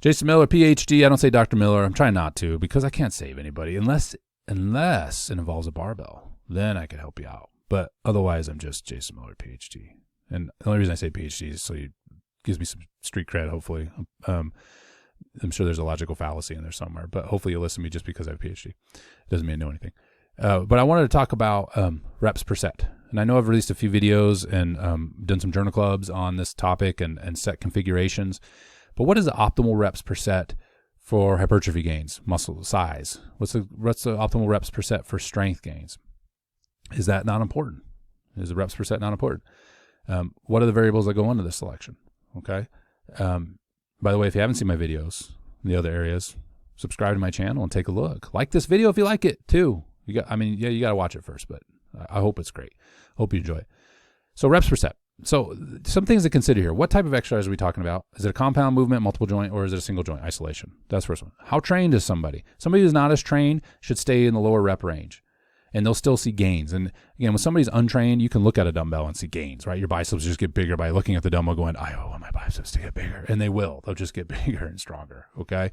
Jason Miller, PhD. I don't say Dr. Miller. I'm trying not to because I can't save anybody unless it involves a barbell. Then I could help you out. But otherwise, I'm just Jason Miller, PhD. And the only reason I say PhD is so it gives me some street cred, hopefully. I'm sure there's a logical fallacy in there somewhere, but hopefully you'll listen to me just because I have a PhD. It doesn't mean I know anything. But I wanted to talk about reps per set. And I know I've released a few videos and done some journal clubs on this topic and set configurations. But what is the optimal reps per set for hypertrophy gains, muscle size? What's the optimal reps per set for strength gains? Is that not important? Is the reps per set not important? What are the variables that go into this selection? Okay. By the way, if you haven't seen my videos in the other areas, subscribe to my channel and take a look. Like this video if you like it too. You got to watch it first, but I hope it's great. Hope you enjoy it. So reps per set. So some things to consider here. What type of exercise are we talking about? Is it a compound movement, multiple joint, or is it a single joint isolation? That's the first one. How trained is somebody? Somebody who's not as trained should stay in the lower rep range, and they'll still see gains. And again, when somebody's untrained, you can look at a dumbbell and see gains, right? Your biceps just get bigger by looking at the dumbbell going, I want my biceps to get bigger. And they will. They'll just get bigger and stronger, okay?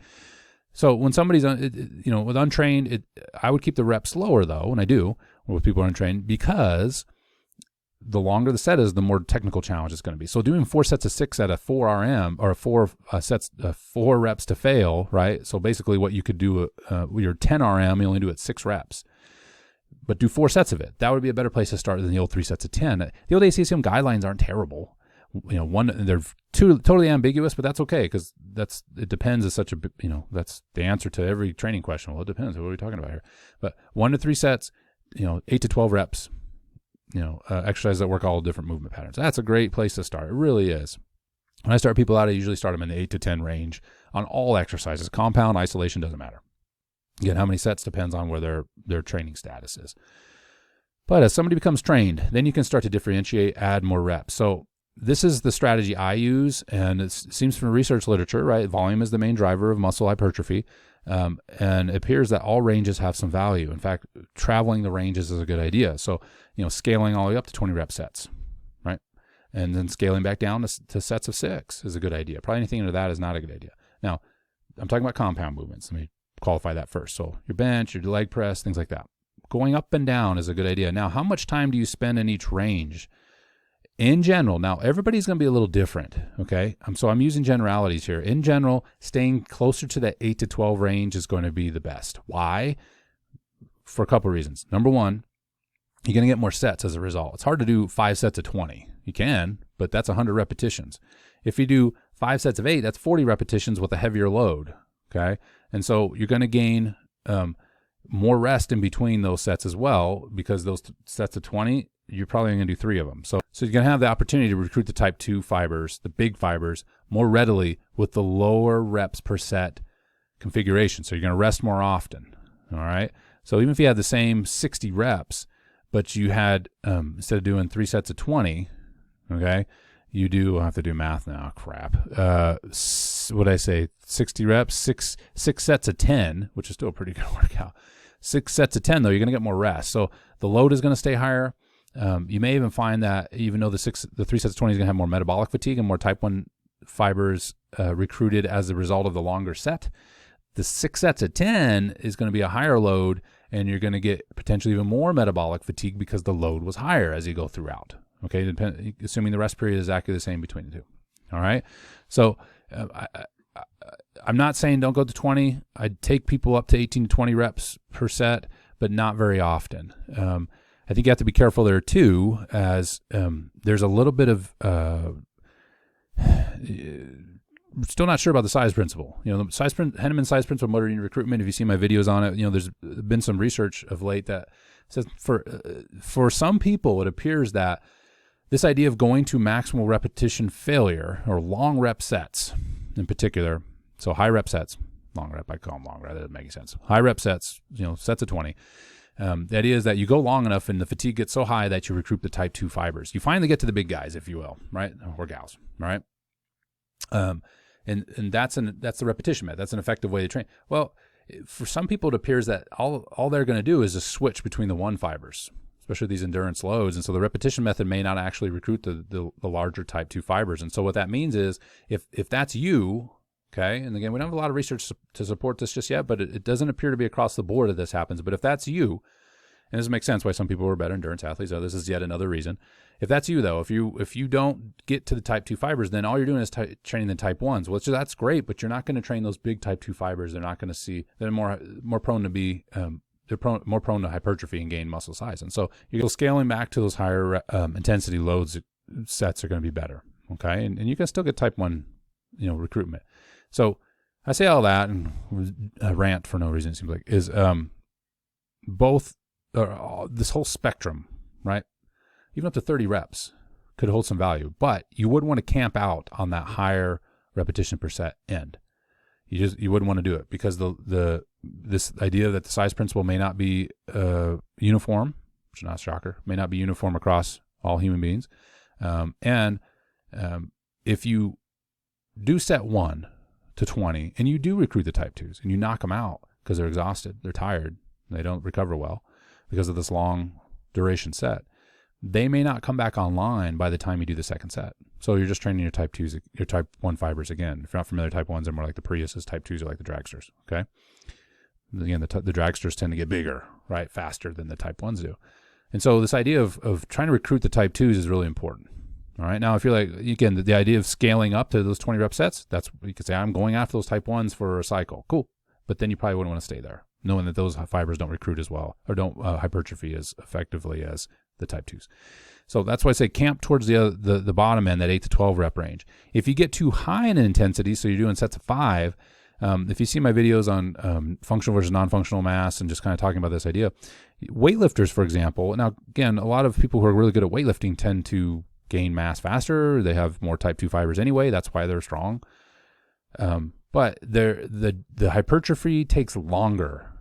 So when somebody's, with untrained, I would keep the reps lower though, and I do with people who are untrained, because the longer the set is, the more technical challenge it's going to be. So doing 4 sets of 6 at a 4 RM or 4 reps to fail, right? So basically what you could do, your 10 RM, you only do it 6 reps, but do 4 sets of it. That would be a better place to start than the old 3 sets of 10. The old ACSM guidelines aren't terrible. They're totally ambiguous, but that's okay because it depends. Is such a that's the answer to every training question. Well, it depends. What are we talking about here? But 1 to 3 sets, 8 to 12 reps. Exercises that work all different movement patterns. That's a great place to start. It really is. When I start people out, I usually start them in the 8 to 10 range on all exercises. Compound, isolation, doesn't matter. Again, how many sets depends on where their training status is. But as somebody becomes trained, then you can start to differentiate, add more reps. So this is the strategy I use, and it seems from research literature, right? Volume is the main driver of muscle hypertrophy, and it appears that all ranges have some value. In fact, traveling the ranges is a good idea. So, scaling all the way up to 20 rep sets, right? And then scaling back down to sets of 6 is a good idea. Probably anything under that is not a good idea. Now, I'm talking about compound movements. Let me qualify that first. So your bench, your leg press, things like that. Going up and down is a good idea. Now, how much time do you spend in each range? In general, now everybody's going to be a little different, okay? So I'm using generalities here. In general, staying closer to that 8 to 12 range is going to be the best. Why? For a couple of reasons. Number one, you're going to get more sets as a result. It's hard to do 5 sets of 20. You can, but that's 100 repetitions. If you do 5 sets of 8, that's 40 repetitions with a heavier load, okay? And so you're going to gain more rest in between those sets as well, because those sets of 20, you're probably going to do 3 of them. So you're going to have the opportunity to recruit the type 2 fibers, the big fibers, more readily with the lower reps per set configuration. So you're going to rest more often, all right? So even if you had the same 60 reps, but you had, instead of doing 3 sets of 20, okay, you do, I'll have to do math now, crap. What did I say, 60 reps, six sets of 10, which is still a pretty good workout. 6 sets of 10, though, you're going to get more rest. So the load is going to stay higher. You may even find that even though the 3 sets of 20 is going to have more metabolic fatigue and more type 1 fibers recruited as a result of the longer set, the 6 sets of 10 is going to be a higher load, and you're going to get potentially even more metabolic fatigue because the load was higher as you go throughout. Okay, assuming the rest period is exactly the same between the two. All right, so I'm not saying don't go to 20. I'd take people up to 18 to 20 reps per set, but not very often. I think you have to be careful there too, as there's a little bit of still not sure about the size principle. The Henneman size principle, motor unit recruitment. If you see my videos on it, there's been some research of late that says for some people it appears that this idea of going to maximal repetition failure, or long rep sets in particular, so high rep sets, long rep, I call them long rep, that doesn't make sense. High rep sets, sets of 20. The idea is that you go long enough and the fatigue gets so high that you recruit the type 2 fibers. You finally get to the big guys, if you will, right? Or gals, all right? And that's the repetition method. That's an effective way to train. Well, for some people, it appears that all they're going to do is just switch between the 1 fibers, especially these endurance loads. And so the repetition method may not actually recruit the larger type 2 fibers. And so what that means is if that's you, Okay. And again, we don't have a lot of research to support this just yet, but it doesn't appear to be across the board that this happens. But if that's you, and this makes sense why some people are better endurance athletes. So this is yet another reason. If that's you, though, if you don't get to the type 2 fibers, then all you're doing is training the type 1s. Well, that's great, but you're not going to train those big type 2 fibers. They're not going to see. They're more prone to be. More prone to hypertrophy and gain muscle size. And so you're scaling back to those higher intensity loads sets are going to be better. Okay, and you can still get type 1, recruitment. So I say all that and rant for no reason. It seems like is both. This whole spectrum, right? Even up to 30 reps could hold some value, but you wouldn't want to camp out on that higher repetition per set end. You wouldn't want to do it because this idea that the size principle may not be uniform, which is not a shocker, may not be uniform across all human beings, and if you do set 1 to 20 and you do recruit the type 2s and you knock them out because they're exhausted, they're tired, they don't recover well because of this long duration set, they may not come back online by the time you do the second set. So you're just training your type 2s, your type 1 fibers again. If you're not familiar, type 1s are more like the Priuses, type 2s are like the dragsters, okay? Again, the dragsters tend to get bigger, right, faster than the type 1s do. And so this idea of trying to recruit the type 2s is really important, all right? Now, if you're like, again, the idea of scaling up to those 20 rep sets, you could say, I'm going after those type 1s for a cycle. Cool. But then you probably wouldn't want to stay there, knowing that those fibers don't recruit as well or don't hypertrophy as effectively as the type 2s. So that's why I say camp towards the bottom end, that 8 to 12 rep range. If you get too high in intensity, so you're doing sets of 5, if you see my videos on functional versus non-functional mass and just kind of talking about this idea, weightlifters, for example, now, again, a lot of people who are really good at weightlifting tend to gain mass faster. They have more type 2 fibers anyway. That's why they're strong. But the hypertrophy takes longer,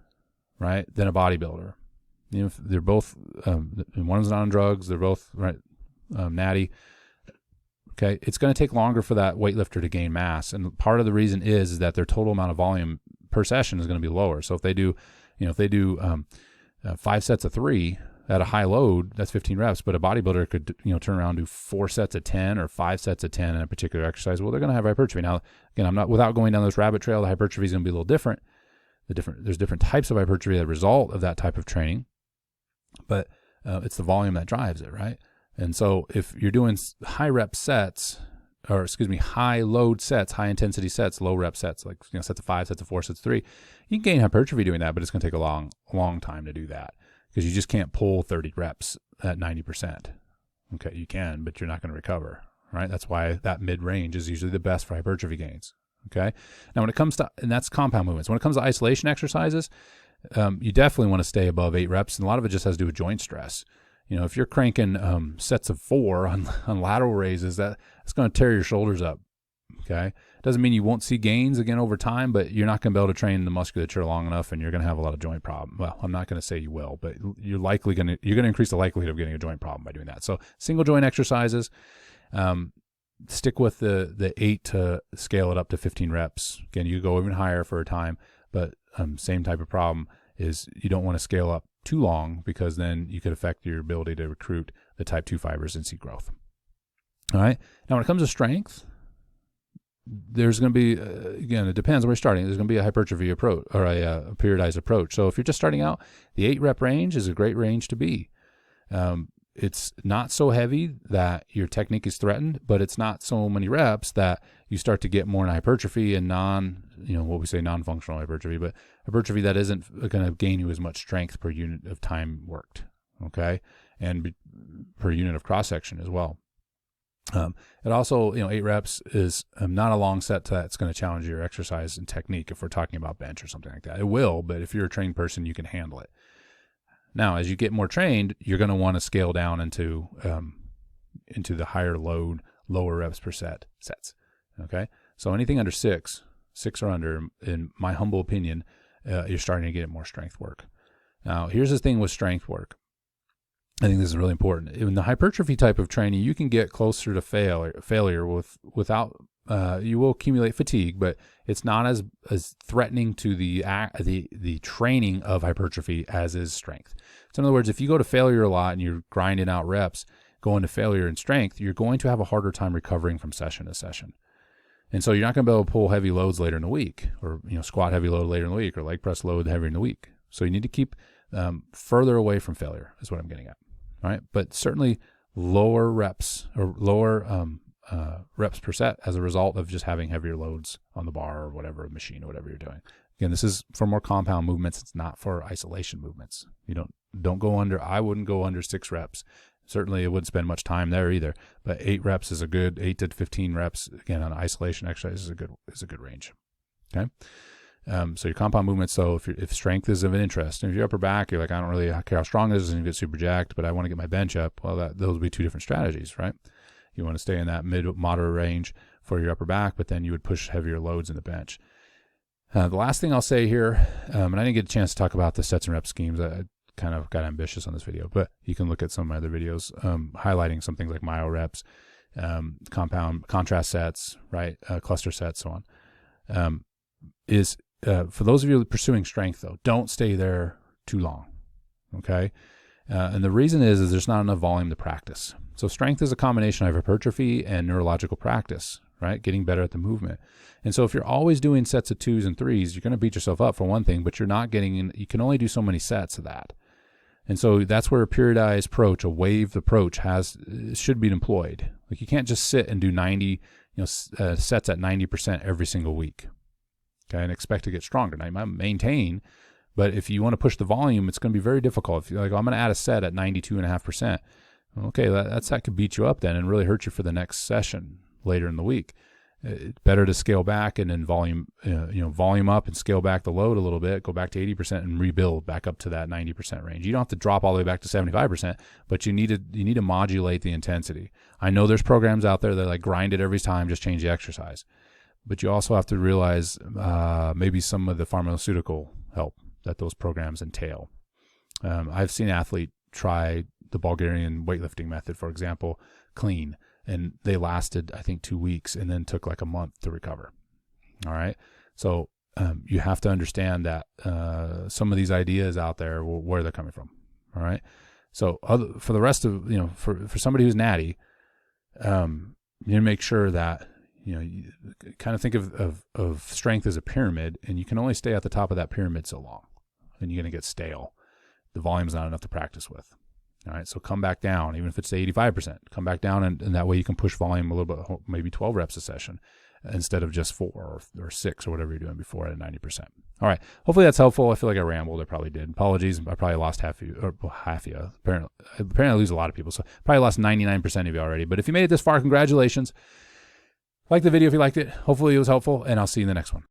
right, than a bodybuilder. They're both, one's not on drugs, they're both right, natty. Okay, it's going to take longer for that weightlifter to gain mass, and part of the reason is that their total amount of volume per session is going to be lower. So if they do, 5 sets of 3 at a high load, that's 15 reps. But a bodybuilder could, turn around and do 4 sets of 10 or 5 sets of 10 in a particular exercise. Well, they're going to have hypertrophy. Now, again, I'm not, without going down this rabbit trail, the hypertrophy is going to be a little different. There's different types of hypertrophy as a result of that type of training, but it's the volume that drives it, right? And so if you're doing high rep sets, high load sets, high intensity sets, low rep sets, like sets of 5, sets of 4, sets of 3, you can gain hypertrophy doing that, but it's going to take a long time to do that because you just can't pull 30 reps at 90%. Okay, you can, but you're not going to recover, right? That's why that mid-range is usually the best for hypertrophy gains. Okay. Now, when it comes to, and that's compound movements, when it comes to isolation exercises, you definitely want to stay above 8 reps. And a lot of it just has to do with joint stress. If you're cranking sets of 4 on lateral raises, that's going to tear your shoulders up. Okay. Doesn't mean you won't see gains again over time, but you're not going to be able to train the musculature long enough and you're going to have a lot of joint problem. Well, I'm not going to say you will, but you're going to increase the likelihood of getting a joint problem by doing that. So single joint exercises, stick with the 8 to scale it up to 15 reps. Again, you go even higher for a time, but same type of problem is you don't want to scale up too long because then you could affect your ability to recruit the type 2 fibers and see growth. All right. Now, when it comes to strength, there's going to be, again, it depends on where you're starting. There's going to be a hypertrophy approach or a periodized approach. So if you're just starting out, the 8 rep range is a great range to be. It's not so heavy that your technique is threatened, but it's not so many reps that you start to get more in hypertrophy and non-functional hypertrophy, but hypertrophy that isn't going to gain you as much strength per unit of time worked, okay? And per unit of cross-section as well. It also, 8 reps is not a long set that's going to challenge your exercise and technique if we're talking about bench or something like that. It will, but if you're a trained person, you can handle it. Now, as you get more trained, you're going to want to scale down into the higher load, lower reps per sets. Okay, so anything under 6 or under, in my humble opinion, you're starting to get more strength work. Now, here's the thing with strength work. I think this is really important. In the hypertrophy type of training, you can get closer to failure without. You will accumulate fatigue, but it's not as threatening to the training of hypertrophy as is strength. So in other words, if you go to failure a lot and you're grinding out reps, going to failure in strength, you're going to have a harder time recovering from session to session. And so you're not going to be able to pull heavy loads later in the week, or squat heavy load later in the week, or leg press load heavier in the week. So you need to keep further away from failure is what I'm getting at. All right, but certainly lower reps or lower reps per set as a result of just having heavier loads on the bar or whatever machine or whatever you're doing. Again, this is for more compound movements. It's not for isolation movements. You don't go under. I wouldn't go under 6 reps. Certainly, it wouldn't spend much time there either. But 8 reps is a good 8 to 15 reps. Again, on isolation exercise is a good range. Okay. So your compound movements. So if strength is of an interest, and if your upper back, you're like, I don't really care how strong it is, and you get super jacked, but I want to get my bench up. Well, those would be 2 different strategies, right? You want to stay in that mid-moderate range for your upper back, but then you would push heavier loads in the bench. The last thing I'll say here, and I didn't get a chance to talk about the sets and rep schemes. I kind of got ambitious on this video, but you can look at some of my other videos highlighting some things like myo reps, compound contrast sets, right, cluster sets, so on. For those of you pursuing strength, though, don't stay there too long, okay? And the reason is there's not enough volume to practice. So strength is a combination of hypertrophy and neurological practice, right? Getting better at the movement. And so if you're always doing sets of 2s and 3s, you're going to beat yourself up for one thing, but you're not getting in, you can only do so many sets of that. And so that's where a periodized approach, a waved approach should be employed. Like you can't just sit and do 90, sets at 90% every single week, okay, and expect to get stronger. Now you might maintain, but if you want to push the volume, it's going to be very difficult. If you're like, I'm going to add a set at 92.5%, okay, that could beat you up then and really hurt you for the next session later in the week. It's better to scale back and then volume up and scale back the load a little bit, go back to 80% and rebuild back up to that 90% range. You don't have to drop all the way back to 75%, but you need to modulate the intensity. I know there's programs out there that like grind it every time, just change the exercise. But you also have to realize maybe some of the pharmaceutical help that those programs entail. I've seen athletes try the Bulgarian weightlifting method, for example, clean, and they lasted, I think, 2 weeks and then took like a month to recover. All right. So you have to understand that some of these ideas out there, where they're coming from. All right. So for the rest of, for somebody who's natty, you need to make sure that, you kind of think of strength as a pyramid, and you can only stay at the top of that pyramid so long, and you're going to get stale. The volume's not enough to practice with. All right, so come back down, even if it's 85%. Come back down, and that way you can push volume a little bit, maybe 12 reps a session instead of just 4 or 6 or whatever you're doing before at 90%. All right, hopefully that's helpful. I feel like I rambled. I probably did. Apologies. I probably lost half of you. Apparently I lose a lot of people, so probably lost 99% of you already. But if you made it this far, congratulations. Like the video if you liked it. Hopefully it was helpful, and I'll see you in the next one.